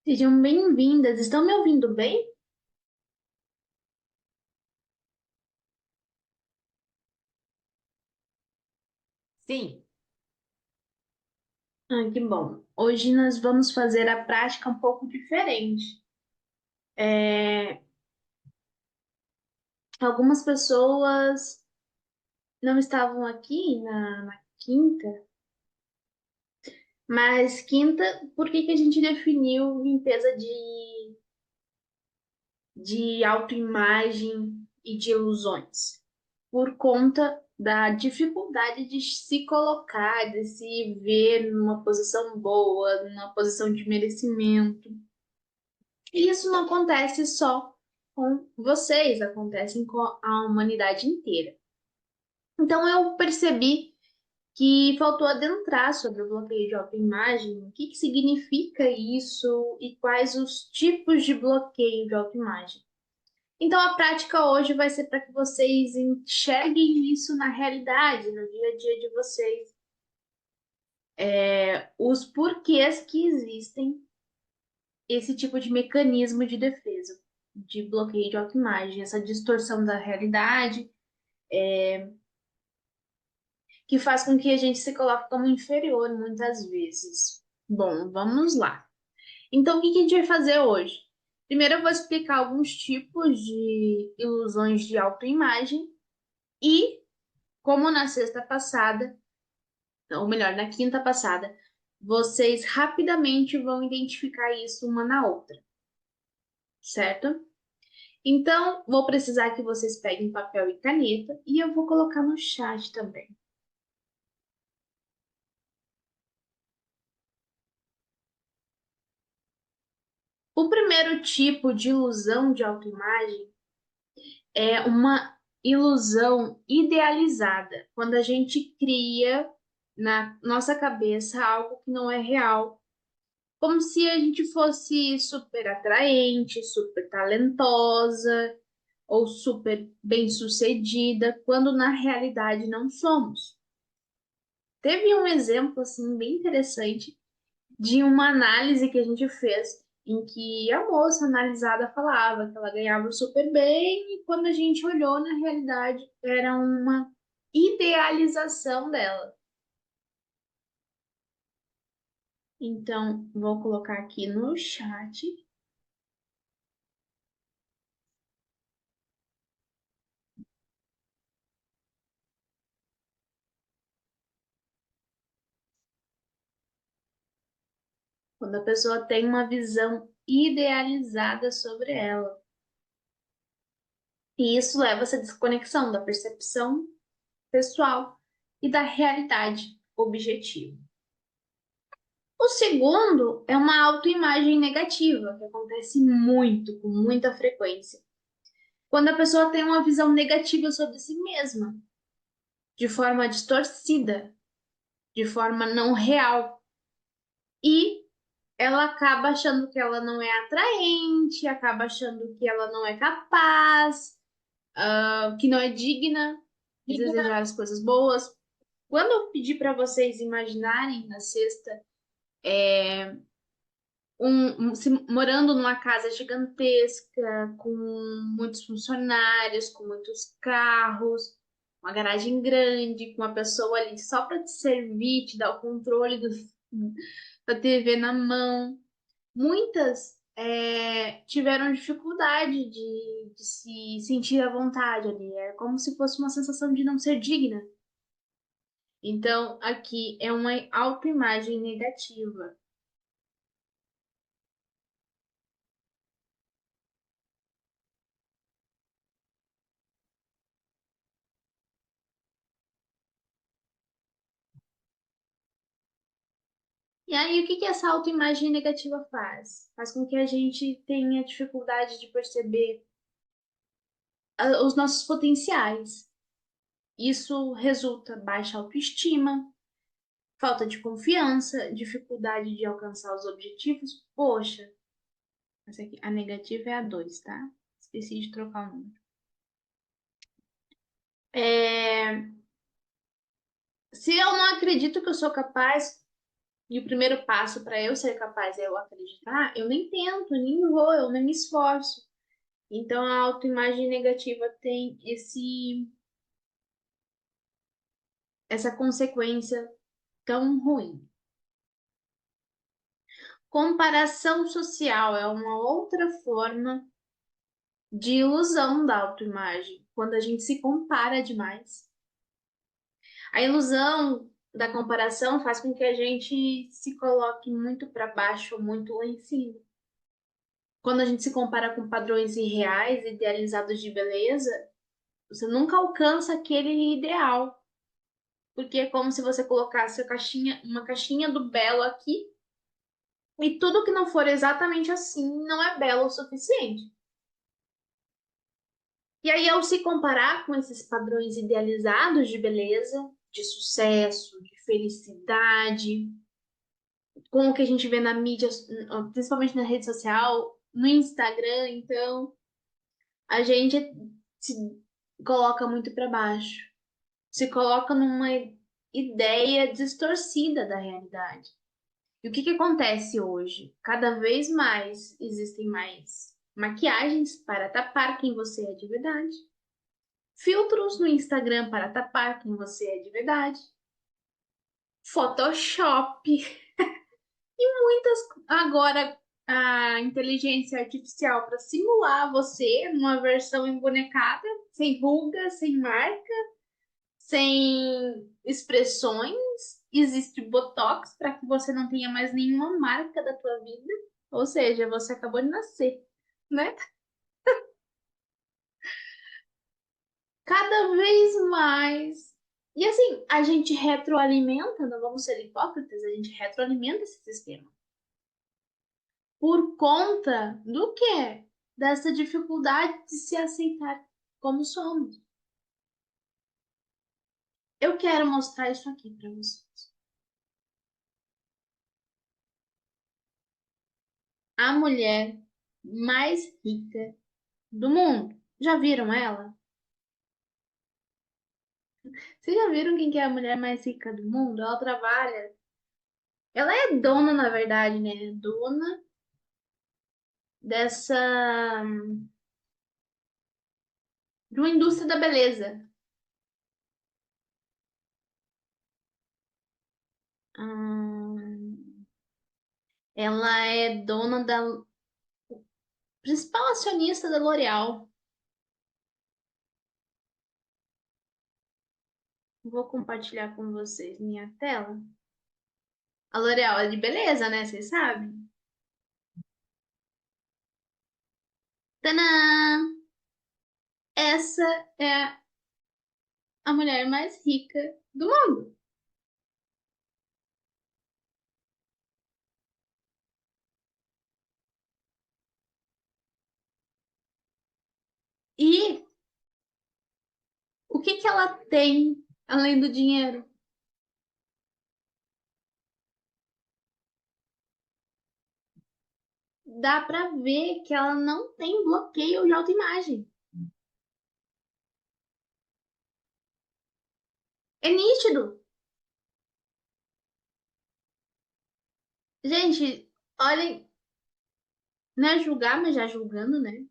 Sejam bem-vindas. Estão me ouvindo bem? Sim, Ah, que bom. Hoje nós vamos fazer a prática um pouco diferente. É, Algumas pessoas não estavam aqui na quinta, mas quinta, por que que a gente definiu limpeza de autoimagem e de ilusões? Por conta da dificuldade de se colocar, de se ver numa posição boa, numa posição de merecimento. E isso não acontece só com vocês, acontece com a humanidade inteira. Então eu percebi que faltou adentrar sobre o bloqueio de autoimagem, o que que significa isso e quais os tipos de bloqueio de autoimagem. Então a prática hoje vai ser para que vocês enxerguem isso na realidade, no dia a dia de vocês, os porquês que existem esse tipo de mecanismo de defesa, de bloqueio de autoimagem, essa distorção da realidade, que faz com que a gente se coloque como inferior muitas vezes. Bom, vamos lá. Então, o que que a gente vai fazer hoje? Primeiro, eu vou explicar alguns tipos de ilusões de autoimagem e, como na sexta passada, ou melhor, na quinta passada, vocês rapidamente vão identificar isso uma na outra, certo? Então, vou precisar que vocês peguem papel e caneta e eu vou colocar no chat também. O primeiro tipo de ilusão de autoimagem é uma ilusão idealizada, quando a gente cria na nossa cabeça algo que não é real, como se a gente fosse super atraente, super talentosa ou super bem-sucedida, quando na realidade não somos. Teve um exemplo assim bem interessante de uma análise que a gente fez em que a moça analisada falava que ela ganhava super bem e quando a gente olhou na realidade era uma idealização dela. Então, vou colocar aqui no chat. Quando a pessoa tem uma visão idealizada sobre ela. E isso leva a essa desconexão da percepção pessoal e da realidade objetiva. O segundo é uma autoimagem negativa, que acontece muito, com muita frequência. Quando a pessoa tem uma visão negativa sobre si mesma, de forma distorcida, de forma não real. E ela acaba achando que ela não é atraente, acaba achando que ela não é capaz, que não é digna de desejar as coisas boas. Quando eu pedi para vocês imaginarem na sexta morando numa casa gigantesca, com muitos funcionários, com muitos carros, uma garagem grande, com uma pessoa ali só para te servir, te dar o controle da TV na mão. Muitas tiveram dificuldade de se sentir à vontade ali. É como se fosse uma sensação de não ser digna. Então, aqui é uma autoimagem negativa. E aí, o que que essa autoimagem negativa faz? Faz com que a gente tenha dificuldade de perceber os nossos potenciais. Isso resulta em baixa autoestima, falta de confiança, dificuldade de alcançar os objetivos. Poxa, essa aqui, a negativa é a 2, tá? Esqueci de trocar o número. É, Se eu não acredito que eu sou capaz, E o primeiro passo para eu ser capaz de eu acreditar, eu nem tento, nem vou, eu nem me esforço. Então a autoimagem negativa tem essa consequência tão ruim. Comparação social é uma outra forma de ilusão da autoimagem, quando a gente se compara demais. A ilusão da comparação faz com que a gente se coloque muito para baixo, muito lá em cima. Quando a gente se compara com padrões irreais, idealizados de beleza, você nunca alcança aquele ideal. Porque é como se você colocasse uma caixinha do belo aqui, e tudo que não for exatamente assim não é belo o suficiente. E aí, ao se comparar com esses padrões idealizados de beleza, de sucesso, de felicidade, com o que a gente vê na mídia, principalmente na rede social, no Instagram, então, a gente se coloca muito para baixo, se coloca numa ideia distorcida da realidade. E o que que acontece hoje? Cada vez mais existem mais maquiagens para tapar quem você é de verdade, filtros no Instagram para tapar quem você é de verdade, Photoshop, muitas agora a inteligência artificial para simular você numa versão embonecada, sem ruga, sem marca, sem expressões. Existe Botox para que você não tenha mais nenhuma marca da tua vida. Ou seja, você acabou de nascer, né? Cada vez mais. E assim, a gente retroalimenta, não vamos ser hipócritas, a gente retroalimenta esse sistema. Por conta do quê? Dessa dificuldade de se aceitar como somos. Eu quero mostrar isso aqui para vocês. A mulher mais rica do mundo. Já viram ela? Vocês já viram quem que é a mulher mais rica do mundo? Ela trabalha. Ela é dona, na verdade, né? Dona dessa. De uma indústria da beleza. Hum, ela é dona da principal acionista da L'Oréal. Vou compartilhar com vocês minha tela. A L'Oréal é de beleza, né? Vocês sabem? Tadã! Essa é a mulher mais rica do mundo. E o que que ela tem além do dinheiro? Dá pra ver que ela não tem bloqueio de autoimagem. É nítido. Gente, olhem, não é julgar, mas já julgando, né?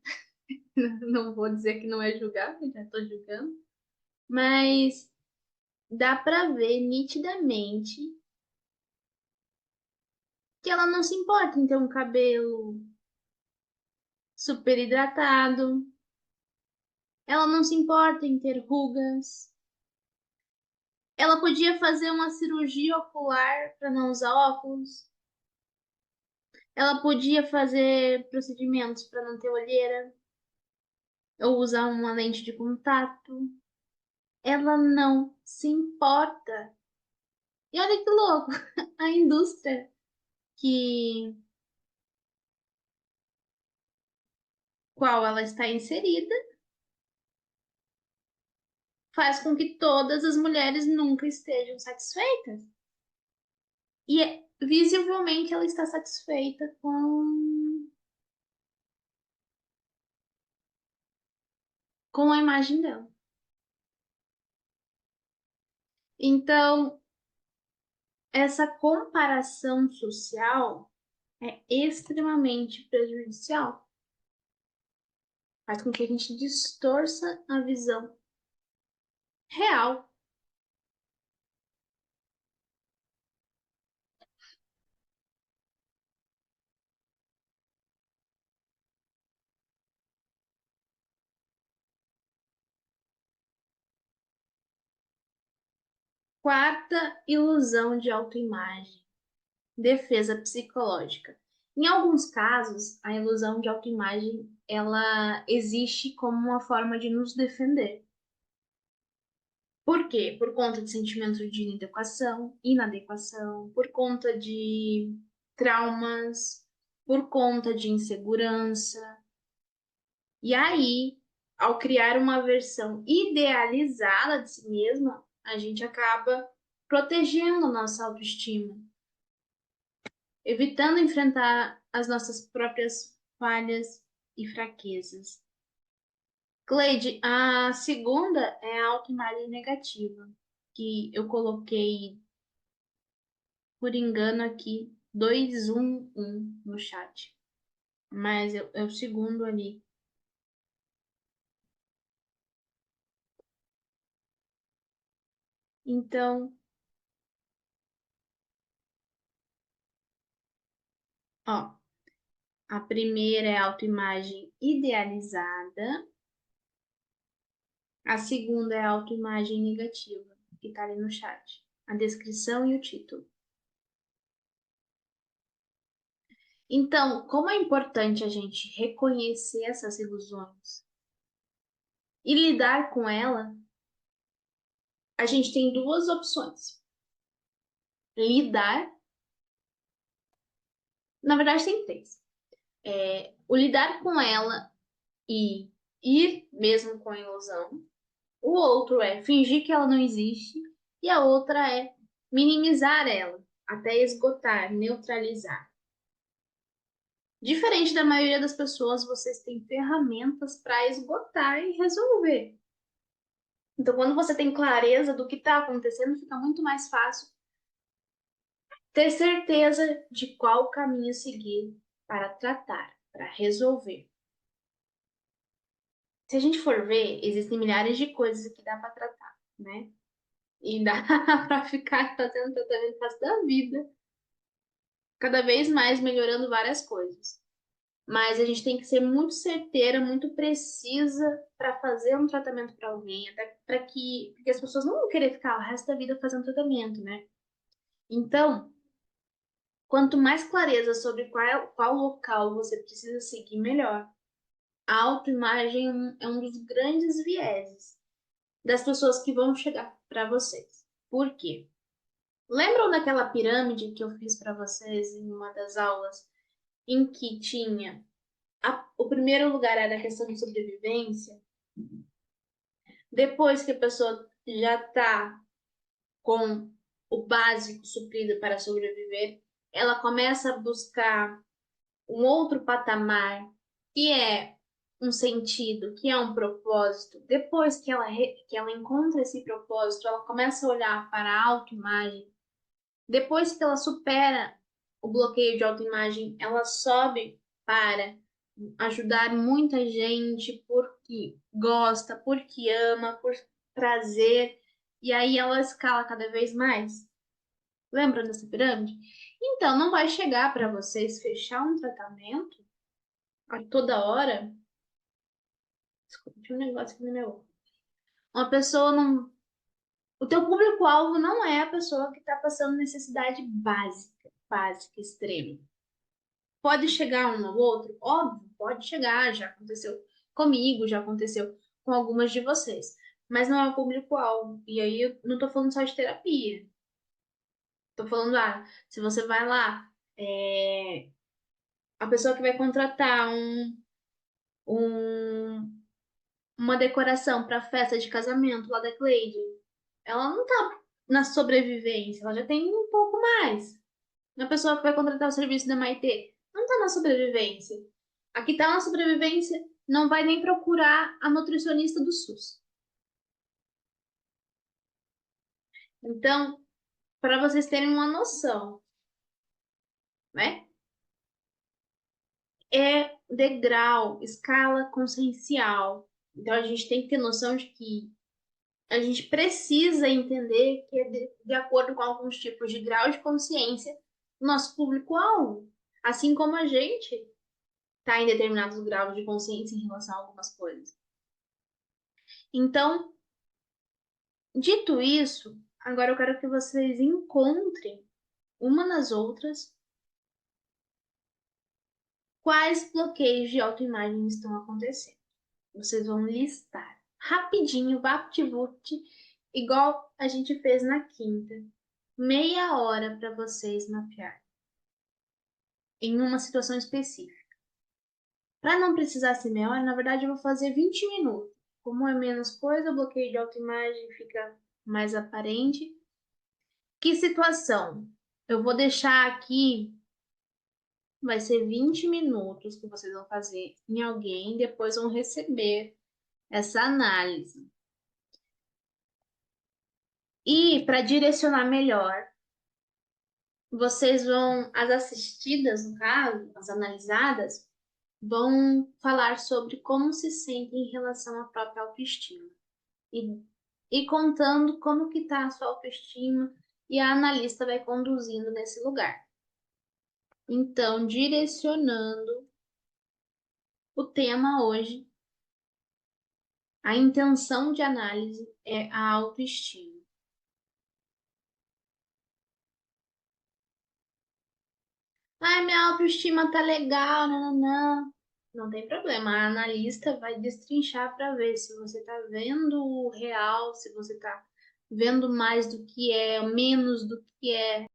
Não vou dizer que não é julgar, porque já tô julgando. Mas dá pra ver nitidamente que ela não se importa em ter um cabelo super hidratado. Ela não se importa em ter rugas. Ela podia fazer uma cirurgia ocular para não usar óculos. Ela podia fazer procedimentos para não ter olheira ou usar uma lente de contato. Ela não se importa. E olha que louco, a indústria que qual ela está inserida faz com que todas as mulheres nunca estejam satisfeitas. E visivelmente ela está satisfeita com a imagem dela. Então, essa comparação social é extremamente prejudicial. Faz com que a gente distorça a visão real. Quarta ilusão de autoimagem, defesa psicológica. Em alguns casos, a ilusão de autoimagem, ela existe como uma forma de nos defender. Por quê? Por conta de sentimento de inadequação, por conta de traumas, por conta de insegurança. E aí, ao criar uma versão idealizada de si mesma, a gente acaba protegendo a nossa autoestima, evitando enfrentar as nossas próprias falhas e fraquezas. Cleide, a segunda é a autoimagem negativa, que eu coloquei por engano aqui 211 no chat, mas é o segundo ali. Então, ó, a primeira é a autoimagem idealizada, a segunda é a autoimagem negativa, que está ali no chat, a descrição e o título. Então, como é importante a gente reconhecer essas ilusões e lidar com ela, a gente tem duas opções. Lidar, na verdade tem três. O lidar com ela e ir mesmo com a ilusão. O outro é fingir que ela não existe. E a outra é minimizar ela, até esgotar, neutralizar. Diferente da maioria das pessoas, vocês têm ferramentas para esgotar e resolver. Então, quando você tem clareza do que está acontecendo, fica muito mais fácil ter certeza de qual caminho seguir para tratar, para resolver. Se a gente for ver, existem milhares de coisas que dá para tratar, né? E dá para ficar fazendo tratamento o resto da vida, cada vez mais melhorando várias coisas. Mas a gente tem que ser muito certeira, muito precisa para fazer um tratamento para alguém, até para que porque as pessoas não vão querer ficar o resto da vida fazendo tratamento, né? Então, quanto mais clareza sobre qual local você precisa seguir, melhor. A autoimagem é um dos grandes vieses das pessoas que vão chegar para vocês. Por quê? Lembram daquela pirâmide que eu fiz para vocês em uma das aulas, em que tinha o primeiro lugar era a questão de sobrevivência? Depois que a pessoa já está com o básico suprido para sobreviver, ela começa a buscar um outro patamar, que é um sentido, que é um propósito. Depois que ela encontra esse propósito, ela começa a olhar para a autoimagem. Depois que ela supera o bloqueio de autoimagem, ela sobe para ajudar muita gente porque gosta, porque ama, por prazer. E aí ela escala cada vez mais. Lembra dessa pirâmide? Então, não vai chegar para vocês fechar um tratamento a toda hora. Desculpa, tinha um negócio aqui no meu. Uma pessoa não. O teu público-alvo não é a pessoa que está passando necessidade básica, extrema. Pode chegar um ao outro? Óbvio, pode chegar, já aconteceu comigo, já aconteceu com algumas de vocês. Mas não é o público-alvo. E aí eu não tô falando só de terapia. Tô falando, se você vai lá, a pessoa que vai contratar um, uma decoração para festa de casamento lá da Cleide, ela não tá na sobrevivência, ela já tem um pouco mais. A pessoa que vai contratar o serviço da Maitê não tá na sobrevivência. A que tá na sobrevivência não vai nem procurar a nutricionista do SUS. Então, para vocês terem uma noção, né? É degrau, escala consciencial. Então a gente tem que ter noção de que a gente precisa entender que é de acordo com alguns tipos de grau de consciência, nosso público-alvo. Assim como a gente está em determinados graus de consciência em relação a algumas coisas. Então, dito isso, agora eu quero que vocês encontrem uma nas outras quais bloqueios de autoimagem estão acontecendo. Vocês vão listar rapidinho, vapt-vupt, igual a gente fez na quinta. Meia hora para vocês mapear em uma situação específica. Para não precisar ser meia hora, na verdade eu vou fazer 20 minutos. Como é menos coisa, o bloqueio de autoimagem fica mais aparente. Que situação? Eu vou deixar aqui, vai ser 20 minutos que vocês vão fazer em alguém, depois vão receber essa análise. E para direcionar melhor, vocês vão, as assistidas, no caso, as analisadas, vão falar sobre como se sentem em relação à própria autoestima. E, e contando como que está a sua autoestima, e a analista vai conduzindo nesse lugar. Então, direcionando o tema hoje, a intenção de análise é a autoestima. Ai, minha autoestima tá legal, não. Não tem problema, a analista vai destrinchar para ver se você tá vendo o real, se você tá vendo mais do que é, menos do que é.